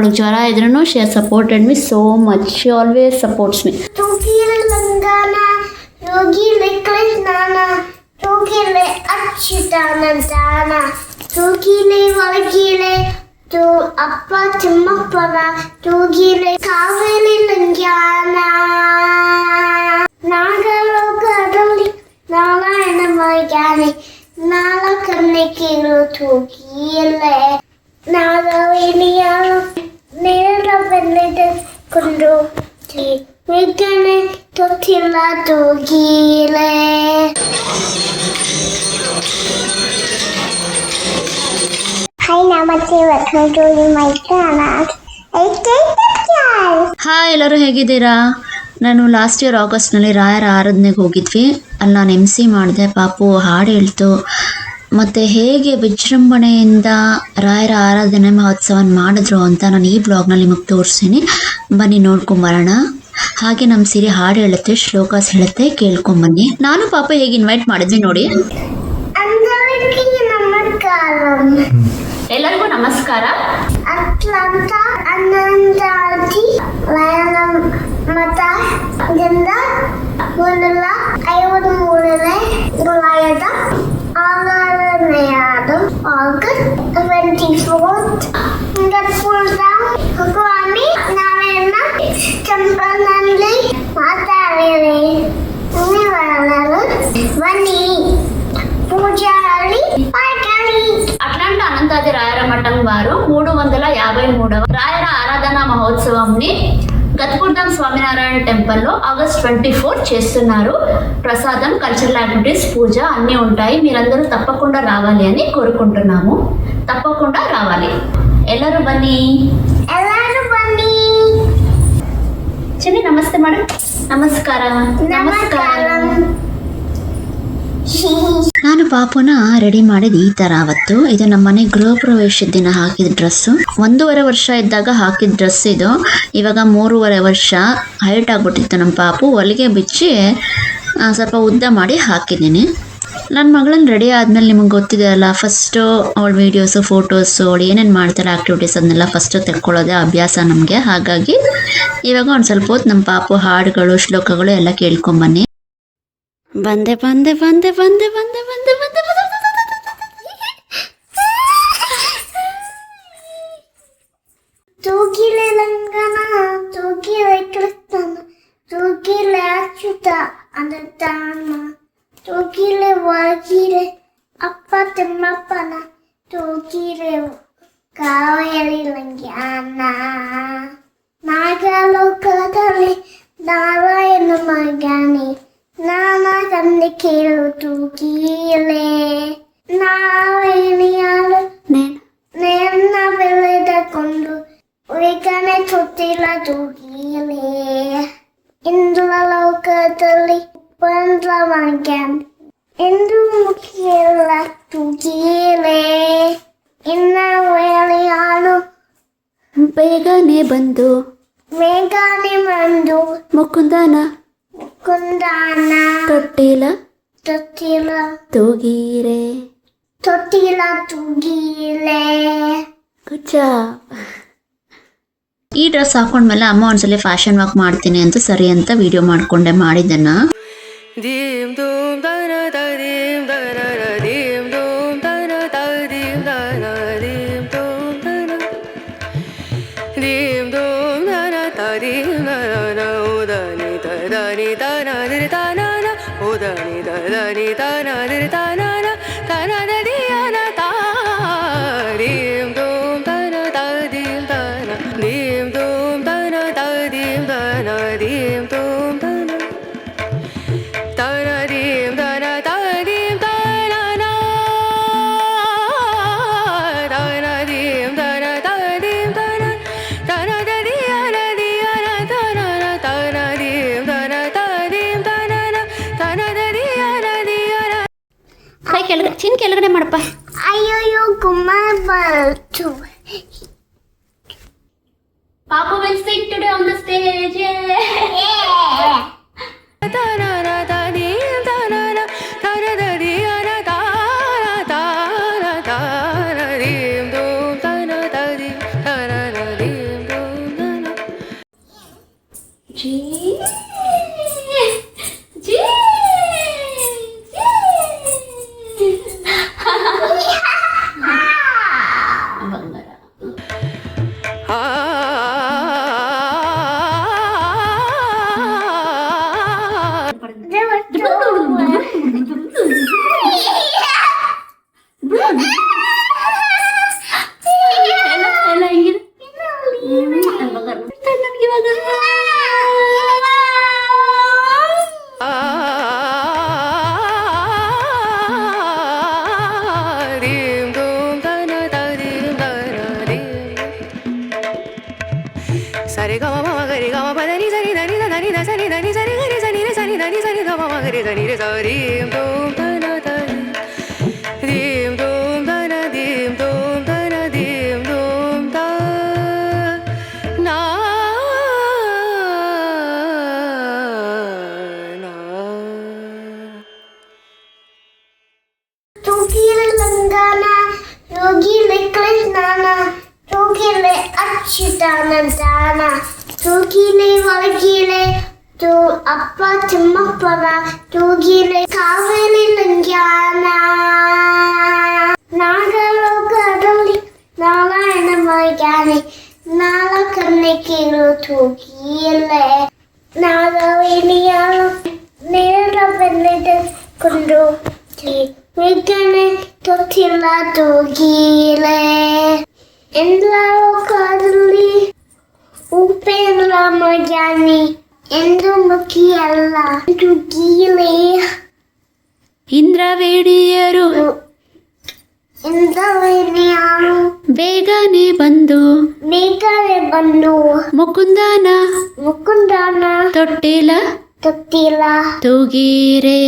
ಅವಳಿಗೆ ಜ್ವರ ಇದ್ರೂ she has supported me so much. She always supports me. Tugile langana, tugile krishnana, tugile achyutanandana, tugile valgile, tu appa chimmapana, tugile kaveli langyana. Nagalokadali, Narayana Margani, Nala Kannikiru tugile, Nagaviniyalo, Nela Benedict Kundu. We're ತೊಟ್ಟಿಲ್ಲ ತೂಗಿಲೆ. Hi, namaste, welcome to my channel. Hi, ಎಲ್ಲರೂ ಹೇಗಿದ್ದೀರಾ? ನಾನು last year ಆಗಸ್ಟ್ನಲ್ಲಿ ರಾಯರ ಆರಾಧನೆಗೆ ಹೋಗಿದ್ವಿ. ಅಲ್ಲಿ ನಾನು MC ಮಾಡಿದೆ. ಪಾಪು ಹಾಡು ಹೇಳ್ತು. ಮತ್ತು ಹೇಗೆ ವಿಜೃಂಭಣೆಯಿಂದ ರಾಯರ ಆರಾಧನೆ ಮಹೋತ್ಸವನ ಮಾಡಿದ್ರು ಅಂತ ನಾನು ಈ ಬ್ಲಾಗ್ನಲ್ಲಿ ನಿಮಗೆ ತೋರಿಸ್ತೀನಿ. ಬನ್ನಿ ನೋಡ್ಕೊಂಬರೋಣ. ಹಾಗೆ ನಮ್ಮ ಸಿರಿ ಹಾಡು ಹೇಳುತ್ತೆ, ಶ್ಲೋಕಾಸ್ ಹೇಳುತ್ತೆ, ಕೇಳ್ಕೊಂಬನ್ನಿ. ನಾನು ಪಾಪ ಹೇಗೆ ಇನ್ವೈಟ್ ಮಾಡಿದ್ವಿ ನೋಡಿ. ಎಲ್ಲರಿಗೂ ನಮಸ್ಕಾರ. ಅಟ್ಲಾಂಟ ಅನಂತಾದಿ ಲಯನ ಮತ ದಿಂದ ಮೊದಲ 53ನೇ ಲಯದ 6ನೇಯಾದ ಆಗಸ್ಟ್ 24th ಸಿಂಗಪುರದ ಸ್ವಾಮಿ ನಾರಾಯಣ ಟೆಂಪಲ್ನಲ್ಲಿ ಮಾತಾಡಿರಿ. ನೀವೆಲ್ಲರೂ ಬನ್ನಿ, ಪೂಜಾರಿ ಪಾಠಾಳಿ. అట్లాంటి అనంతాది రాయర మఠం వారు 353వ రాయర ఆరాధన మహోత్సవంని గతపుర్దం స్వామినారాయణ టెంపుల్లో ఆగస్ట్ 24 చేస్తున్నారు. ప్రసాదం, కల్చరల్ యాక్టివిటీస్, పూజ అన్నీ ఉంటాయి. మీరందరూ తప్పకుండా రావాలి అని కోరుకుంటున్నాము. తప్పకుండా రావాలి. ಎಲ್ಲರೂ ಬನ್ನಿ. ಎಲ್ಲರೂ ಬನ್ನಿ. ಚಿನ್ನಿ ನಮಸ್ತೆ ಮೇಡಮ್. ನಮಸ್ಕಾರ. ನಮಸ್ಕಾರ. ನಾನು ಪಾಪುನ ರೆಡಿ ಮಾಡಿದ ಈ ತರ ಅವತ್ತು. ಇದು ನಮ್ಮ ಮನೆ ಗೃಹ ಪ್ರವೇಶದ ದಿನ ಹಾಕಿದ ಡ್ರೆಸ್ಸು. 1.5 ವರ್ಷ ಇದ್ದಾಗ ಹಾಕಿದ ಡ್ರೆಸ್ ಇದು. ಇವಾಗ 3.5 ವರ್ಷ ಹೈಟ್ ಆಗ್ಬಿಟ್ಟಿತ್ತು ನಮ್ಮ ಪಾಪು. ಹೊಲಿಗೆ ಬಿಚ್ಚಿ ಸ್ವಲ್ಪ ಉದ್ದ ಮಾಡಿ ಹಾಕಿದ್ದೀನಿ. ನನ್ನ ಮಗಳನ್ನ ರೆಡಿ ಆದಮೇಲೆ ನಿಮಗೆ ಗೊತ್ತಿದೆ ಅಲ್ಲ, ಫಸ್ಟು ಅವಳ ವೀಡಿಯೋಸು, ಫೋಟೋಸು, ಅವಳು ಏನೇನು ಮಾಡ್ತಾರೆ ಆ್ಯಕ್ಟಿವಿಟೀಸ್ ಅದನ್ನೆಲ್ಲ ಫಸ್ಟು ತೆಕ್ಕೊಳ್ಳೋದೇ ಅಭ್ಯಾಸ ನಮಗೆ. ಹಾಗಾಗಿ ಇವಾಗ ಒಂದು ಸ್ವಲ್ಪ ಹೊತ್ತು ನಮ್ಮ ಪಾಪು ಹಾಡುಗಳು, ಶ್ಲೋಕಗಳು ಎಲ್ಲ ಕೇಳ್ಕೊಂಬನ್ನಿ. ಬಂದೆ ಬಂದೆ ಬಂದೆ ಬಂದೆ ಬಂದೆ ಬಂದೆ ಬಂದೆ ತೂಗಿಲೆ ಲಂಗನ, ತೂಗಿಲೆ ಕೃಷ್ಣನ, ತೂಗಿಲೆ ಅಚ್ಯುತ ಅನಂತಾನ, ತೂಗಿಲೆ ವಾಗಿಲೆ ಅಪ್ಪ ತಿಮ್ಮಪ್ಪನ, ತೂಗಿಲೆ ಕಾವೇರಿ ಲಂಗ್ಯಾನ. ನಾಗಲೋಕದಲ್ಲಿ ನಾರಾಯಣ ಮಗನಿ, ನಾನ ತಂದೆ ಕೇಳು ತೂಗಿಲೆ. ನಾವೇನಿಯಾಲು ನೆನ್ನ ಬೆಳೆದಕೊಂಡು ವೇಗನೆ ತೊಟ್ಟಿಲ್ಲ ತೂಗಿಲೆ. ಇಂದ್ರ ಲೋಕದಲ್ಲಿ ಬಂದ್ರ ಮಗನ್ ಎಂದು ಮುಖಿಯಲ್ಲ ತೂಗಿಲೆ. ಇನ್ನ ವೇಳೆಯಾಳು ಬೇಗನೆ ಬಂದು ಮುಕುಂದನ ಕುಂದಾನ ತೊಟ್ಟಿಲ ತೊಟ್ಟಿಲ ತೂಗಿರೆ. ತೊಟ್ಟಿಲ ತೂಗಿಲೆ. Good job. ಈ ಡ್ರೆಸ್ ಹಾಕೊಂಡ್ಮೇಲೆ ಅಮ್ಮ ಒಂದ್ಸಲ ಫ್ಯಾಷನ್ ವಾಕ್ ಮಾಡ್ತೀನಿ ಅಂತ ಸರಿ ಅಂತ ವಿಡಿಯೋ ಮಾಡ್ಕೊಂಡೆ ಮಾಡಿದ್ದನ್ನ. ದೀಮ್ ದೂಮ್ ದನ ದೀಮ್ ದನ ದೀಮ್ ದೂಮ್ ದನ ದೀಮ್ ದನ ದೀಮ್ ದೂಮ್ ದನ ದೀಮ್ ದೂಮ್ ದನ ದೀಮ್ ದನ ಉದನಿ ದನಿ ದನ ದಿರಿ ದನ ಉದನಿ ದನಿ ದನ ದಿರಿ ದನ ದನ ದಿಯನ ತಾ. ದೀಮ್ ದೂಮ್ ದನ ದೀಮ್ ದನ ದೀಮ್ ದೂಮ್ ದನ ದೀಮ್ ದನ ದೀಮ್ ದೂಮ್ ದನ ದನ ದೀಮ್ ದನ ದೀಮ್ ದನ ದನ ದೀಮ್ ದನ ದೀಮ್ ದನ ದನ ದಿಯನ ದಿಯನ ದನ ದನ ದೀಮ್ ದನ ದೀಮ್ ದನ ದನ ದಿಯನ ದಿಯನ. ಕೈ ಕೆಳಗಡೆ, ಚಿನ್ ಕೆಳಗಡೆ ಮಾಡಪ್ಪ. ಅಯ್ಯೋ ಗುಮ್ಮ ಬಂತು. ಪಾಪು will sing today on the stage. ದನ ದೀಮ್ ದನ ದನ ದಿಯನ ದನ ದನ ದೀಮ್ ದೂಮ್ ದನ ದೀಮ್ ದನ ದೀಮ್ ಜೀ ಜೀ ಬಂಗಾರ. ಎಲ್ಲ ಹೆಂಗಿದೆ ಬಂಗಾರ ನನಗೆ ಇವಾಗ సరి గమ మమ గరి గమ పదని సరి దని దని ద సరి దని సరి గరి సని రే సని దని సరి గమ మమ గరి దని రే సరి దోం తన తని దీం దోం తన దీం దోం తన దీం దోం త నా నా Tugile Langana, Tugile Krishnana, Tugile Achitana Dana, Tugile Valgile, Tu Appa Timmapana, Tugile Kaveli Langana, Nagalogadali, Nala and Magani, Nala Kanekiru Tugile, Nagaviliano, Nera Benedict Kundu. Vigane Totila Tugile Endla Kadali Upendra Magani Endu Mukiella Tugile ಇಂದ್ರವೇಡಿಯರು Indavinianu ಬೇಗನೆ ಬಂದು Megale Bandu ಮುಕುಂದನ Mukundana ತೊಟ್ಟಿಲ Totila ತೂಗೀರೆ.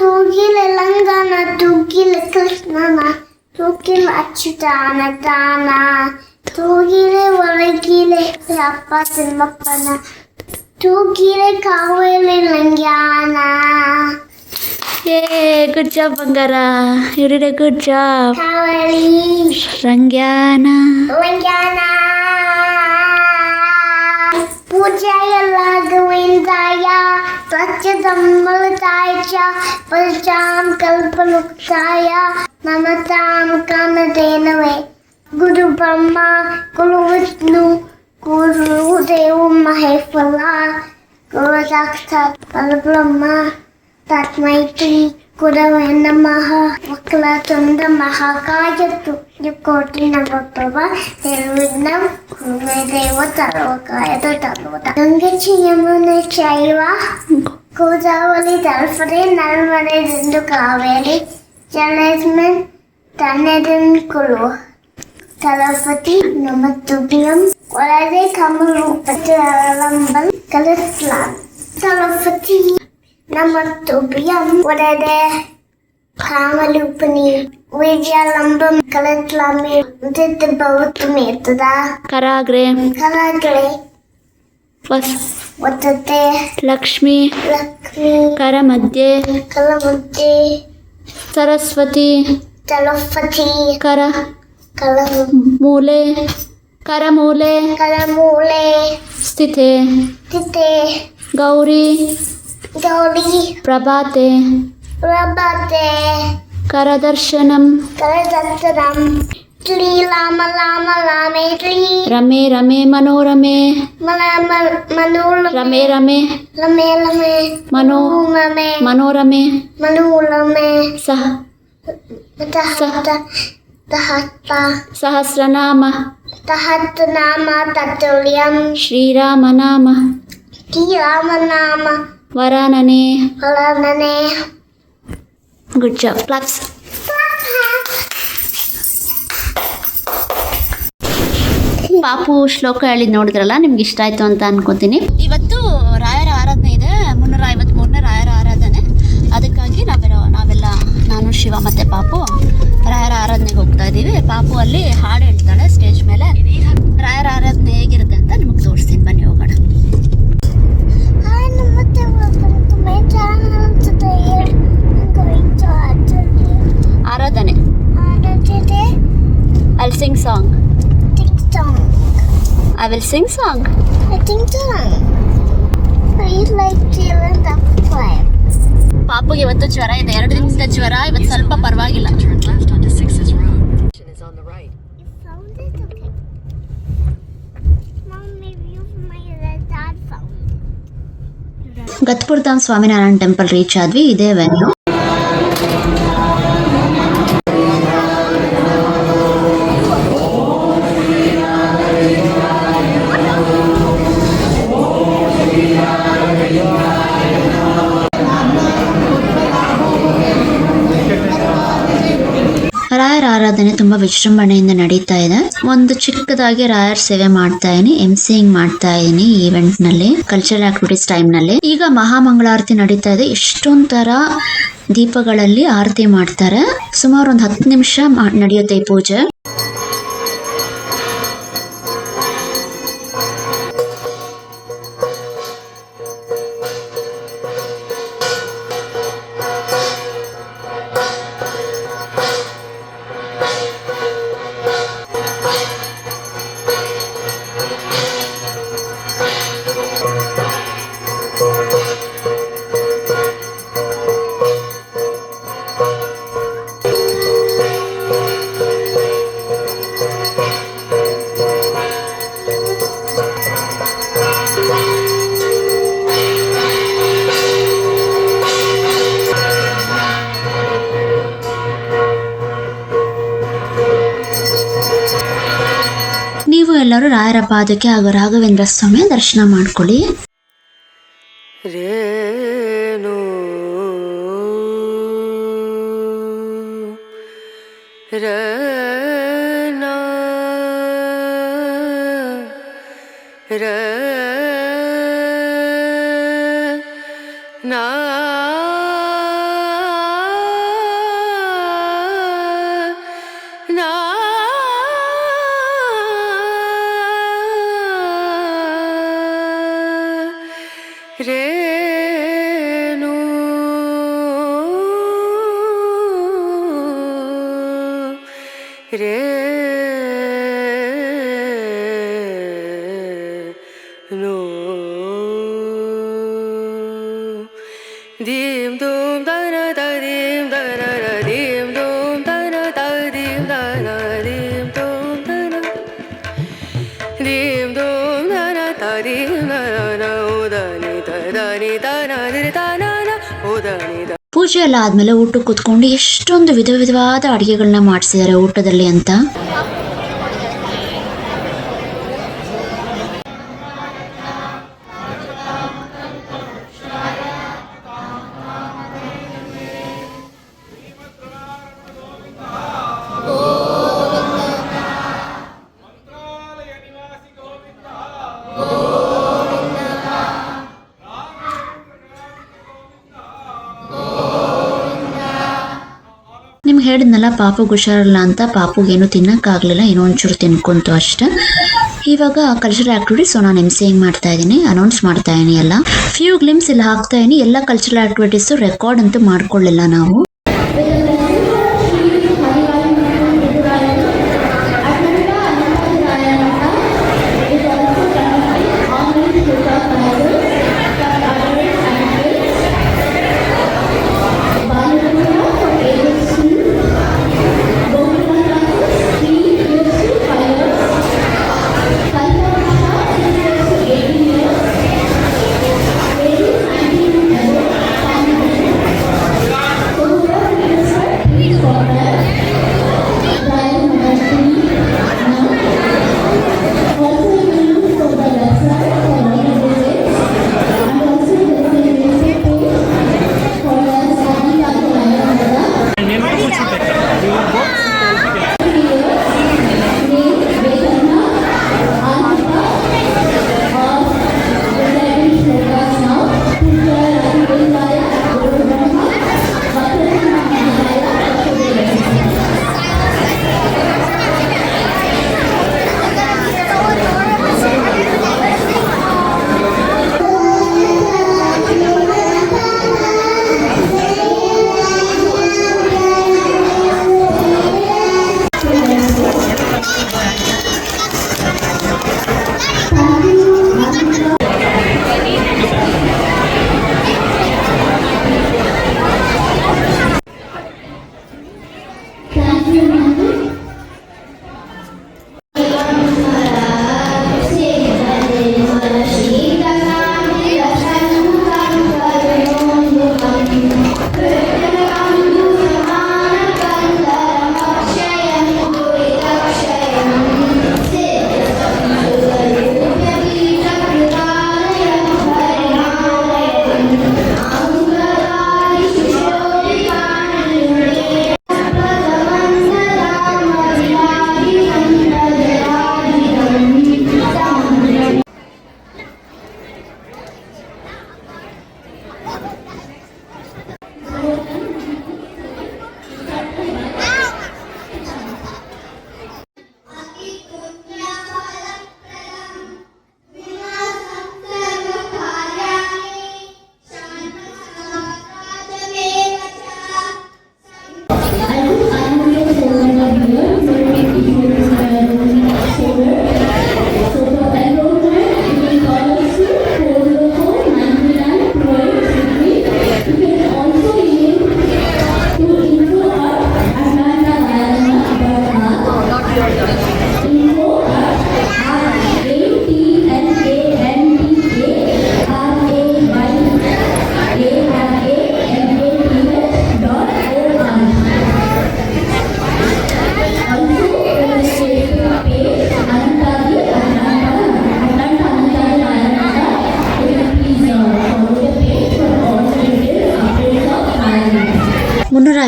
Tugile Langana, Tugile Krishnana, Tugile Achitana Dana, Tugile Valagile, Appa Timmapana, Tugile Kaveli Langana, ಏ good job ಬಂಗಾರ, you did a good job. Kaveli ರಂಗ್ಯಾನ Langana. Pujayala Govindaya, Satyadhammalataya, Palcham Kalpaluktaya, Namatam Kanadenave, Guru Brahma, Guru Vishnu, Guru Deva Maheshwara, Guru Sakshat Parabrahma, Tatmaitri, Gurave Namaha, Vaklatunda Mahakaya Tukoti Navapava, Nirvignam, Kurvedeva Tarvakaya Tarvata. Gangachi Yamuna Chaiva, Godavali Dalfare, Narmade Dindu Kaveri, Jalasman, Tanadin Kulu, Saraswati, Namatubiyam, Varade Kamalupati Kalaslan, Saraswati, Namatubiyam, Varade Kamalupani, Vijayalamban Kalatlami, Uttibhavatumeta, ಕರಾಗ್ರೆ Kalagale, Vatate, Lakshmi Lakmi, ಕರ ಮಧ್ಯೆ Kalamute, Saraswati Talafati, ಕರ ಮೂಲೆ ಕರಮೂಲೆ Kalamule, ಸ್ಥಿತೆ Tite, Gauri Gauri, ಪ್ರಭಾತೆ Rabate, ಕರದರ್ಶನಂ Kaladattaram, Tli Lama Lama Lame Tli, ರಮೆ ರಮೆ ಮನೋರಮೆ Malama Manula, ರಮೆ ರಮೆ Lame Lame, ಮನೋ Mame, ಮನೋರಮೆ Manulame, ಸಹ Tahata, Tahata, ಸಹಸ್ರನಾಮ Tahatanama Tatulyam, ಶ್ರೀರಾಮನಾಮ Ramanama, ವರಾನನೆ. Valanane. Good job, claps. ಪಾಪು ಶ್ಲೋಕ ಹೇಳಿದ್ ನೋಡಿದ್ರಲ್ಲ, ನಿಮ್ಗೆ ಇಷ್ಟ ಆಯ್ತು ಅಂತ ಅನ್ಕೋತೀನಿ. ಇವತ್ತು ರಾಯರ ಆರಾಧನೆ ಇದೆ, 353ನೇ ರಾಯರ ಆರಾಧನೆ. ಅದಕ್ಕಾಗಿ ನಾವೆಲ್ಲ ನಾನು, ಶಿವ ಮತ್ತು ಪಾಪು ರಾಯರ ಆರಾಧನೆಗೆ ಹೋಗ್ತಾ ಇದ್ದೀವಿ. ಪಾಪು ಅಲ್ಲಿ ಹಾಡು ಹೇಳ್ತಾಳೆ ಸ್ಟೇಜ್ ಮೇಲೆ. ರಾಯರ ಆರಾಧನೆ ಹೇಗಿರುತ್ತೆ ಅಂತ ನಿಮಗೆ ತೋರಿಸ್ತೀನಿ, ಬನ್ನಿ ಹೋಗೋಣ. Hi, Namaste, welcome to my channel. Today I'm going to ಆರಾಧನೆ. today I'll sing song. TikTok. I will sing song. I think so. Please like, share, and subscribe. ಪಾಪುಗೆ ಇವತ್ತು ಜ್ವರ ಇದೆ, 2 ದಿನದಿಂದ ಜ್ವರ, ಇವತ್ತು ಸ್ವಲ್ಪ ಪರವಾಗಿಲ್ಲ. Turn left onto 6's Road. Is on the right. You found it? Okay. Mom, maybe you my dad found it. ಗತ್ಪುರಧಾಮ್ ಸ್ವಾಮಿನಾರಾಯಣ ಟೆಂಪಲ್ ರೀಚ್ ಆದ್ವಿ. ಇದೇ ವೆನ್ಯೂ. ರಾಯರ ಆರಾಧನೆ ತುಂಬಾ ವಿಜೃಂಭಣೆಯಿಂದ ನಡೀತಾ ಇದೆ. ಒಂದು ಚಿಕ್ಕದಾಗಿ ರಾಯರ್ ಸೇವೆ ಮಾಡ್ತಾ ಇದೀನಿ, ಎಂಸಿಂಗ್ ಮಾಡ್ತಾ ಇದೀನಿ ಈ ಈವೆಂಟ್ ನಲ್ಲಿ, ಕಲ್ಚರಲ್ ಆಕ್ಟಿವಿಟೀಸ್ ಟೈಮ್ ನಲ್ಲಿ. ಈಗ ಮಹಾಮಂಗಳಾರತಿ ನಡೀತಾ ಇದೆ. ಇಷ್ಟೊಂದ್ ತರ ದೀಪಗಳಲ್ಲಿ ಆರತಿ ಮಾಡ್ತಾರೆ. ಸುಮಾರು ಒಂದು 10 ನಿಮಿಷ ನಡೆಯುತ್ತೆ ಈ ಪೂಜೆ. ನೀವು ಎಲ್ಲರೂ ರಾಯರ ಪಾದಕ್ಕೆ ಹಾಗೂ ರಾಘವೇಂದ್ರ ಸ್ವಾಮಿಯ ದರ್ಶನ ಮಾಡ್ಕೊಳ್ಳಿ. ರೇನು ರನ ರನಾ ರೇನು ರೇನು ದೀಂ ದೂಂ ದನ ದೀಂ ದನ ದೀಂ ದೂಂ ದನ ದೀಂ ದನ ದೀಂ ದೂಂ ದನ ದೀಂ ದೂಂ ದನ ದೀಂ ದನ ಉದನಿ ದನಿ ದನ ದನ ಉದನಿ. ಪೂಜೆ ಎಲ್ಲ ಆದ್ಮೇಲೆ ಊಟಕ್ಕೆ ಕೂತ್ಕೊಂಡು ಎಷ್ಟೊಂದು ವಿಧ ವಿಧವಾದ ಅಡಿಗೆಗಳನ್ನ ಮಾಡಿಸಿದ್ದಾರೆ ಊಟದಲ್ಲಿ ಅಂತ. ನಿಮ್ಗೆ ಹೇಳಿದ್ನಲ್ಲ ಪಾಪು ಹುಷಾರಿಲ್ಲ ಅಂತ. ಪಾಪುಗೇನು ತಿನ್ನಕ್ಕಾಗ್ಲಿಲ್ಲ, ಏನೋ ಒಂಚೂರು ತಿನ್ಕೊಂತು ಅಷ್ಟೇ. ಇವಾಗ ಕಲ್ಚರಲ್ ಆಕ್ಟಿವಿಟೀಸ್ ನಾನು ಎಂಸಿಂಗ್ ಮಾಡ್ತಾ ಇದ್ದೀನಿ, ಅನೌನ್ಸ್ ಮಾಡ್ತಾ ಇದೀನಿ ಎಲ್ಲ. ಫ್ಯೂ ಗ್ಲಿಮ್ಸ್ ಇಲ್ಲಿ ಹಾಕ್ತಾ ಇದೀನಿ. ಎಲ್ಲ ಕಲ್ಚರಲ್ ಆಕ್ಟಿವಿಟೀಸ್ ರೆಕಾರ್ಡ್ ಅಂತೂ ಮಾಡ್ಕೊಳ್ಳಿಲ್ಲ ನಾವು. Thank you.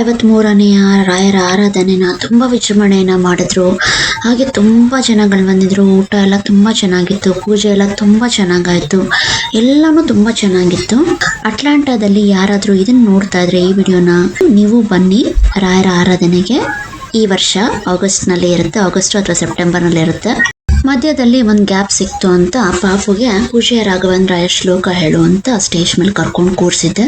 53ನೆಯ ರಾಯರ ಆರಾಧನೆನ ತುಂಬ ವಿಜೃಂಭಣೆಯನ್ನು ಮಾಡಿದ್ರು. ಹಾಗೆ ತುಂಬ ಜನಗಳು ಬಂದಿದ್ರು. ಊಟ ಎಲ್ಲ ತುಂಬ ಚೆನ್ನಾಗಿತ್ತು, ಪೂಜೆ ಎಲ್ಲ ತುಂಬ ಚೆನ್ನಾಗಾಯಿತು, ಎಲ್ಲನೂ ತುಂಬ ಚೆನ್ನಾಗಿತ್ತು. ಅಟ್ಲಾಂಟಾದಲ್ಲಿ ಯಾರಾದರೂ ಇದನ್ನು ನೋಡ್ತಾ ಇದ್ರೆ ಈ ವಿಡಿಯೋನ, ನೀವು ಬನ್ನಿ ರಾಯರ ಆರಾಧನೆಗೆ. ಈ ವರ್ಷ ಆಗಸ್ಟ್ನಲ್ಲಿ ಇರುತ್ತೆ, ಆಗಸ್ಟ್ ಅಥವಾ ಸೆಪ್ಟೆಂಬರ್ನಲ್ಲಿ ಇರುತ್ತೆ. ಮಧ್ಯದಲ್ಲಿ ಒಂದು ಗ್ಯಾಪ್ ಸಿಕ್ತು ಅಂತ ಪಾಪುಗೆ ಪೂಜ್ಯ ರಾಘವೇಂದ್ರಾಯ ಶ್ಲೋಕ ಹೇಳು ಅಂತ ಸ್ಟೇಜ್ ಮೇಲೆ ಕರ್ಕೊಂಡು ಕೂರಿಸಿದ್ದೆ.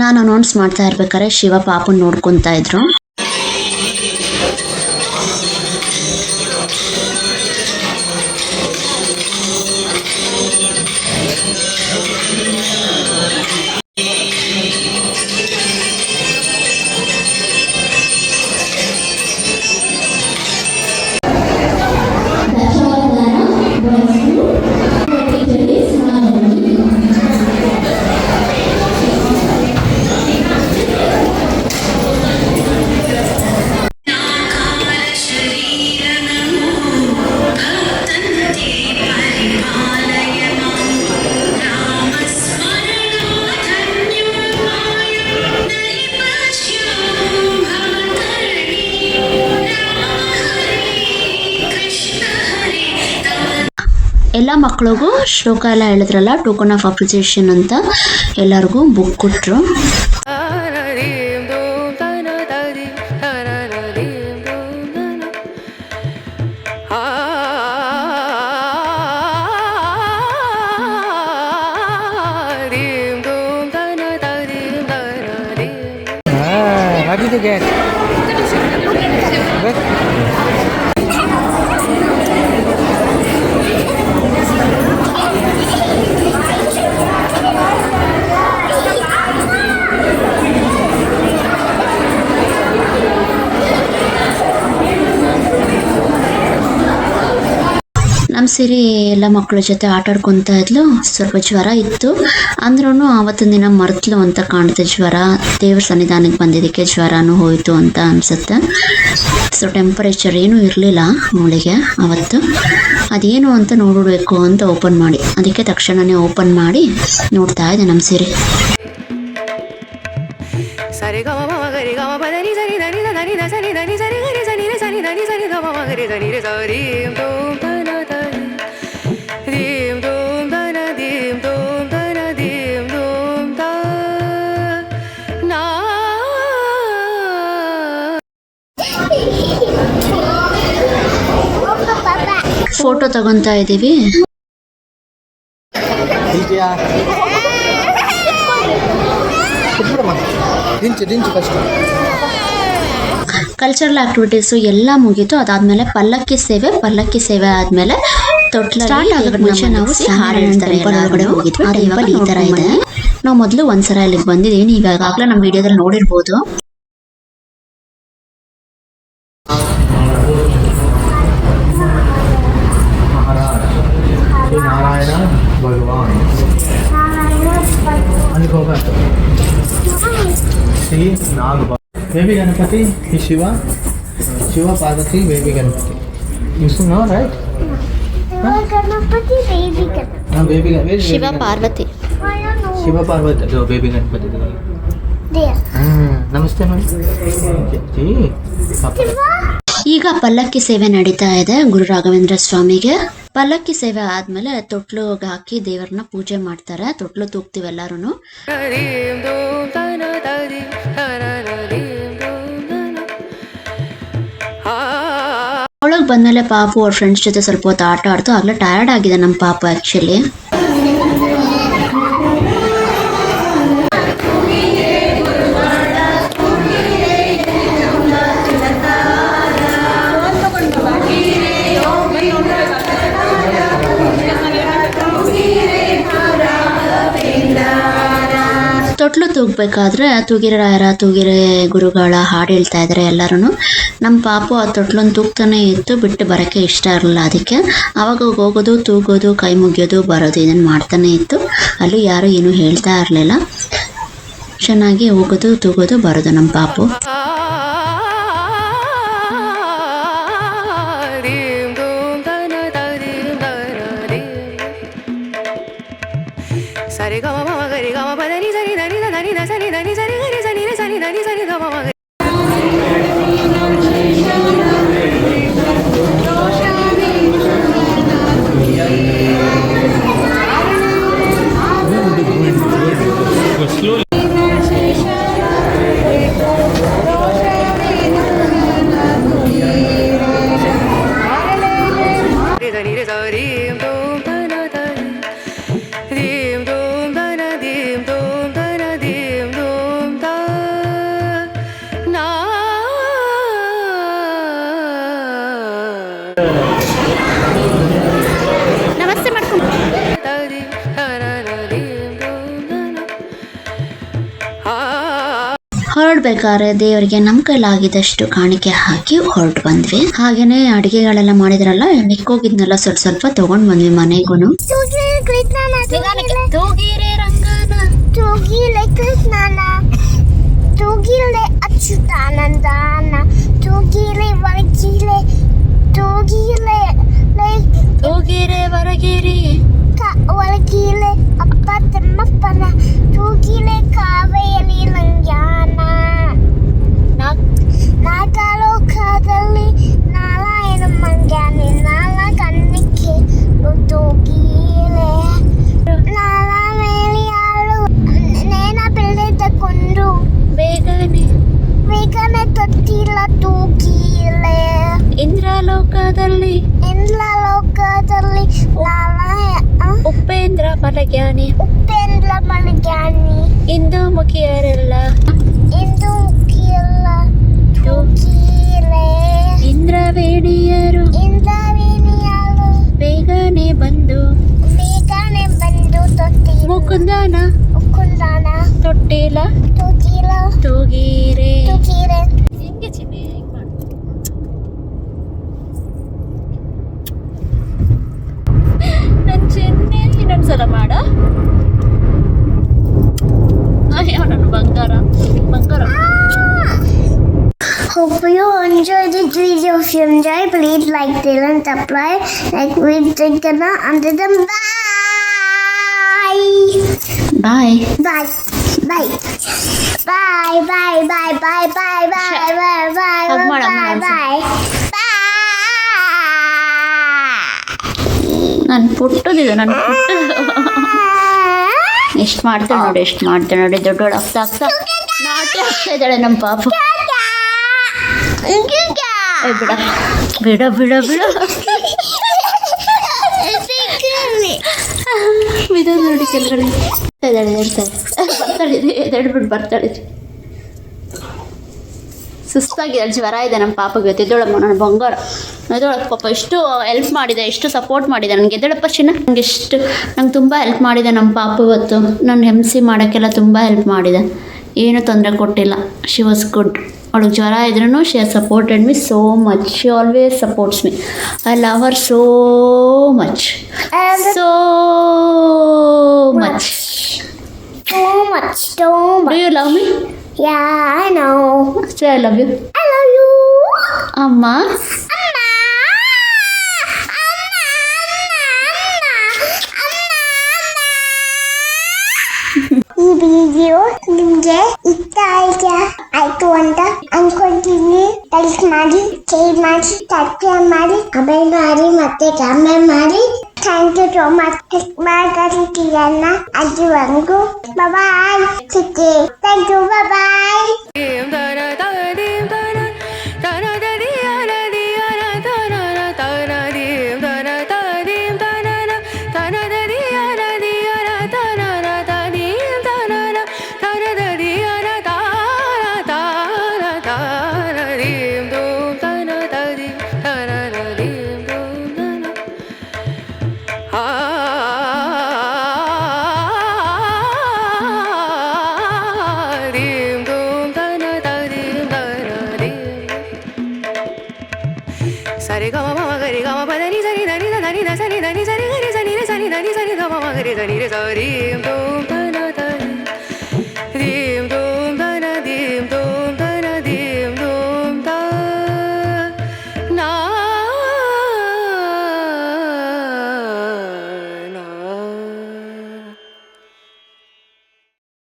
ನಾನು ಅನೌನ್ಸ್ ಮಾಡ್ತಾ ಇರ್ಬೇಕಾದ್ರೆ ಶಿವ ಪಾಪನ್ ನೋಡ್ಕೊಂತಾ ಇದ್ರು. ಎಲ್ಲ ಮಕ್ಕಳಿಗೂ ಶ್ಲೋಕ ಎಲ್ಲ ಹೇಳಿದ್ರಲ್ಲ, ಟೋಕನ್ ಆಫ್ ಅಪ್ರಿಸಿಯೇಷನ್ ಅಂತ ಎಲ್ಲರಿಗೂ ಬುಕ್ ಕೊಟ್ಟರು. ನಮ್ಮ ಸಿರಿ ಎಲ್ಲ ಮಕ್ಕಳ ಜೊತೆ ಆಟ ಆಡ್ಕೊತಾ ಇದ್ಲು. ಸ್ವಲ್ಪ ಜ್ವರ ಇತ್ತು ಅಂದ್ರೂ ಆವತ್ತಿನ ದಿನ ಮರ್ತಲು ಅಂತ ಕಾಣುತ್ತೆ. ಜ್ವರ ದೇವ್ರ ಸನ್ನಿಧಾನಕ್ಕೆ ಬಂದಿದ್ದಕ್ಕೆ ಜ್ವರನೂ ಹೋಯಿತು ಅಂತ ಅನಿಸುತ್ತೆ. ಸೊ ಟೆಂಪರೇಚರ್ ಏನೂ ಇರಲಿಲ್ಲ ಅವಳಿಗೆ ಅವತ್ತು. ಅದೇನು ಅಂತ ನೋಡಬೇಕು ಅಂತ ಓಪನ್ ಮಾಡಿ, ಅದಕ್ಕೆ ತಕ್ಷಣವೇ ಓಪನ್ ಮಾಡಿ ನೋಡ್ತಾ ಇದೆ ನಮ್ಮ ಸಿರಿ. ಸರಿ ಗಮ ಮಮ ಗರಿ ಗಮ ಪದನಿ ಸರಿ ಧನಿ ಧನಿ ಧ ಸರಿ ಧನಿ ಸರಿ ಗರಿ ಸನಿ ರೆ ಸನಿ ಧನಿ ಸರಿ ಗಮ ಮಮ ಗರಿ ಧನಿ ರೆ ಸರಿ ತೋಂ ತನ ತನಿ ದೀಂ ತೋಂ ತನ ದೀಂ ತೋಂ ತನ ದೀಂ ತೋಂ ತ ನಾ. ಫೋಟೋ ತಗೊಂತಾ ಇದ್ದೀವಿ. ಕಲ್ಚರಲ್ ಆಕ್ಟಿವಿಟೀಸು ಎಲ್ಲ ಮುಗೀತು. ಅದಾದ್ಮೇಲೆ ಪಲ್ಲಕ್ಕಿ ಸೇವೆ ಆದ್ಮೇಲೆ ತೊಟ್ಲ ಸ್ಟಾರ್ಟ್ ಆಗೋದಕ್ಕೆ ಮುಂಚೆ ನಾವು ಒಳಗಡೆ ಹೋಗಿದ್ವಿ. ಆ ಟೆಂಪಲ್ ಈ ತರ ಇದೆ. ನಾವು ಮೊದಲು ಒಂದ್ಸಲ ಇಲ್ಲಿಗೆ ಬಂದಿದ್ದೀವಿ, ನೀವು ಈಗಾಗಲೇ ನಮ್ಮ ವಿಡಿಯೋದಲ್ಲಿ ನೋಡಿರ್ಬೋದು. नारायण भगवान श्री ಬೇಬಿ ಗಣಪತಿ ಈ Shiva Parvati baby Ganapati you know right Ganapati baby baby Shiva Parvati. Shiva Parvati ಅದು ಬೇಬಿ ಗಣಪತಿ. ನಮಸ್ತೆ ಜಿ ಈಗ ಪಲ್ಲಕ್ಕಿ ಸೇವೆ ನಡೀತಾ ಇದೆ ಗುರು ರಾಘವೇಂದ್ರ ಸ್ವಾಮಿಗೆ. ಪಲ್ಲಕ್ಕಿ ಸೇವೆ ಆದ್ಮೇಲೆ ತೊಟ್ಲುಗೆ ಹಾಕಿ ದೇವರನ್ನ ಪೂಜೆ ಮಾಡ್ತಾರೆ. ತೊಟ್ಲು ತೂಗ್ತೀವಿ ಎಲ್ಲಾರು. ಒಳಗೆ ಬಂದ್ಮೇಲೆ ಪಾಪು ಅವ್ರ ಫ್ರೆಂಡ್ಸ್ ಜೊತೆ ಸ್ವಲ್ಪ ಹೊತ್ತು ಆಟ ಆಡ್ತು. ಆಗ್ಲೇ ಟಯರ್ಡ್ ಆಗಿದೆ ನಮ್ಮ ಪಾಪು ಆ್ಯಕ್ಚುಲಿ. ತೊಟ್ಲು ತೂಗಬೇಕಾದ್ರೆ ತೂಗಿರಾಯರ ತೂಗಿರೆ ಗುರುಗಳ ಹಾಡು ಹೇಳ್ತಾ ಇದ್ದಾರೆ ಎಲ್ಲರೂ. ನಮ್ಮ ಪಾಪು ಆ ತೊಟ್ಲನ್ನು ತೂಗ್ತಾನೆ ಇತ್ತು, ಬಿಟ್ಟು ಬರೋಕ್ಕೆ ಇಷ್ಟ ಇರಲಿಲ್ಲ. ಅದಕ್ಕೆ ಆವಾಗ ಹೋಗೋದು ತೂಗೋದು ಕೈ ಮುಗಿಯೋದು ಬರೋದು ಇದನ್ನು ಮಾಡ್ತಾನೆ ಇತ್ತು. ಅಲ್ಲಿ ಯಾರು ಏನೂ ಹೇಳ್ತಾ ಇರಲಿಲ್ಲ. ಚೆನ್ನಾಗಿ ಹೋಗೋದು ತೂಗೋದು ಬರೋದು ನಮ್ಮ ಪಾಪು. ಸರಿ ಗಮ ಮಮ ಗರಿ ಗಮ ಪದನಿ ಸರಿ ಧನಿ ಧನಿ ಧ ಸನಿ ಧನಿ ಸರಿ ಗರಿ ಸನಿ ರೆ ಸನಿ ಧನಿ ಸರಿ ಗಮ ಮಮ ಧನಿ ರೆ ಸರಿ ನಮಸ್ತೆ ಮಾಡ್ಕೊಂಡು ಹೊರಡ್ಬೇಕಾದ್ರೆ ದೇವರಿಗೆ ನಮ್ಮ ಕೈಲಾಗಿದ್ದಷ್ಟು ಕಾಣಿಕೆ ಹಾಕಿ ಹೊರಟು ಬಂದ್ವಿ. ಹಾಗೇನೆ ಅಡಿಗೆಗಳೆಲ್ಲ ಮಾಡಿದ್ರಲ್ಲ, ಮಿಕ್ಕೋಗಿದ್ನೆಲ್ಲ ಸ್ವಲ್ಪ ಸ್ವಲ್ಪ ತಗೊಂಡ್ ಬಂದ್ವಿ ಮನೆಗೂನು. ತೂಗಿಲೆ ಕೃಷ್ಣನ ತೂಗಿಲೆ ಅಚ್ಯುತಾನಂದನ ತೂಗಿಲೆ ವರಗಿಲೆ ತೂಗಿಲೆ ತೂಗಿರೆ ವರಗಿರಿ ಒಳಗಿಲೆ ಅಪ್ಪ ತಮ್ಮಪ್ಪನ ತೂಗಿಲೆ ಕಾವೇರಿ ಲಂಗ್ಯಾನ ನಾಗಲೋಕದಲ್ಲಿ ನಾರಾಯಣ ಮಂಗ್ಯಾನೆ ನಾಲ ಕಣ್ಣಿಗೆ ತೂಗಿಲೆ ನಾಲ ಮೇಲಿಯಾಳು ನೇನ ಬೆಳೆ ತಕೊಂಡು ಬೇಗನೆ ತೊಟ್ಟಿಲ್ಲ ತೂಗಿಲೆ ಇಂದ್ರಲೋಕದಲ್ಲಿ ಉಪೇಂದ್ರ ಮಲಗ್ಯಾನಿ ಇಂದು ಮುಖಿಯರೆಲ್ಲ ತೂಗಿಲೆ ಇಂದ್ರವೇಣಿಯರು ಬೇಗನೆ ಬಂದು ತೊಟ್ಟಿ ಮುಕುಂದನ ತೊಟ್ಟಿಲ ತೂಗಿಲ ತೂಗಿರೆ. ತೂಗಿರೆ ಹೆಂಗೆ ಚಿನ್ನಿ ಹೆಂಗ್ ಮಾಡು. ನನ್ ಚಿನ್ನಿ ಇನ್ನೊಂದ್ಸಲ ಮಾಡ. ಅಯ್ಯೋ ನನ್ನ ಬಂಗಾರ. Hope you enjoyed this video. If you enjoyed, please like, share and subscribe. Like we did under them. Bye. Bye. Bye. Bye. Bye. Bye. Bye. Bye. Bye. Bye. Bye. Hug ಮಾಡು, Bye. ಹಗ್ ಮಾಡು. Bye. ನನ್ನ ಪುಟ್ಟದಿದೆ ನನ್ನ ಪುಟ್ಟ. ಎಷ್ಟು ಮಾಡ್ತಾಳೆ ನೋಡಿ ದೊಡ್ಡೋಳು ಆಗ್ತಾ ನಾಟಿ ಆಗ್ತಾ ಇದ್ದಾಳೆ ನಮ್ಮ ಪಾಪು. ಬಿಡ ಬಿಡ ನೋಡಿ ಕೆಳಗಡೆ ಬರ್ತಾಳೆ. ಸುಸ್ತಾಗಿದೆ, ಜ್ವರ ಇದೆ ನಮ್ಮ ಪಾಪಗೆ. ಎದ್ದೊಳಮ್ಮ ನನ್ನ ಬಂಗಾರ, ಎದ್ದೊಳಪ್ಪ. ಪಾಪ ಎಷ್ಟು ಹೆಲ್ಪ್ ಮಾಡಿದೆ, ಎಷ್ಟು ಸಪೋರ್ಟ್ ಮಾಡಿದೆ ನನಗೆ. ಎದ್ದಳಪ್ಪ ಚಿನ್ನ. ನಂಗೆ ತುಂಬ ಹೆಲ್ಪ್ ಮಾಡಿದೆ ನಮ್ಮ ಪಾಪ. ಇವತ್ತು ನಾನು MC ಮಾಡೋಕ್ಕೆಲ್ಲ ತುಂಬ ಹೆಲ್ಪ್ ಮಾಡಿದೆ, ಏನೂ ತೊಂದರೆ ಕೊಟ್ಟಿಲ್ಲ. She was good. ಅವಳಿಗೆ ಜ್ವರ ಇದ್ರೂ she has supported me so much. She always supports me. I love Har so much. So much. Too much. Do you love me? Yeah, I know. Say I love you. I love you. ಅಮ್ಮ ಈ video ನಿಮ್ಗೆ ಇಷ್ಟ ಆಯ್ತು ಅಂತ ಅನ್ಕೊಂತೀನಿ. Like ಮಾಡಿ, share ಮಾಡಿ, subscribe ಮಾಡಿ, ಕಮೆಂಟ್ ಮಾಡಿ, ಮತ್ತೆ ಕಮೆಂಟ್ ಮಾಡಿ. ಥ್ಯಾಂಕ್ ಯು ಸೋ ಮಚ್ ಮಾತಾಡ್ತೀರಲ್ಲ ಅಲ್ಲಿವರೆಗೂ. ಬಾಯ್ ಸಿಕ್ಕಿ. Thank you. Bye. Sari gama mama gari gama pa da ni sari da ni da ni da sari da ni sari gari sari re sari da ni sari gama mama gari sari re sari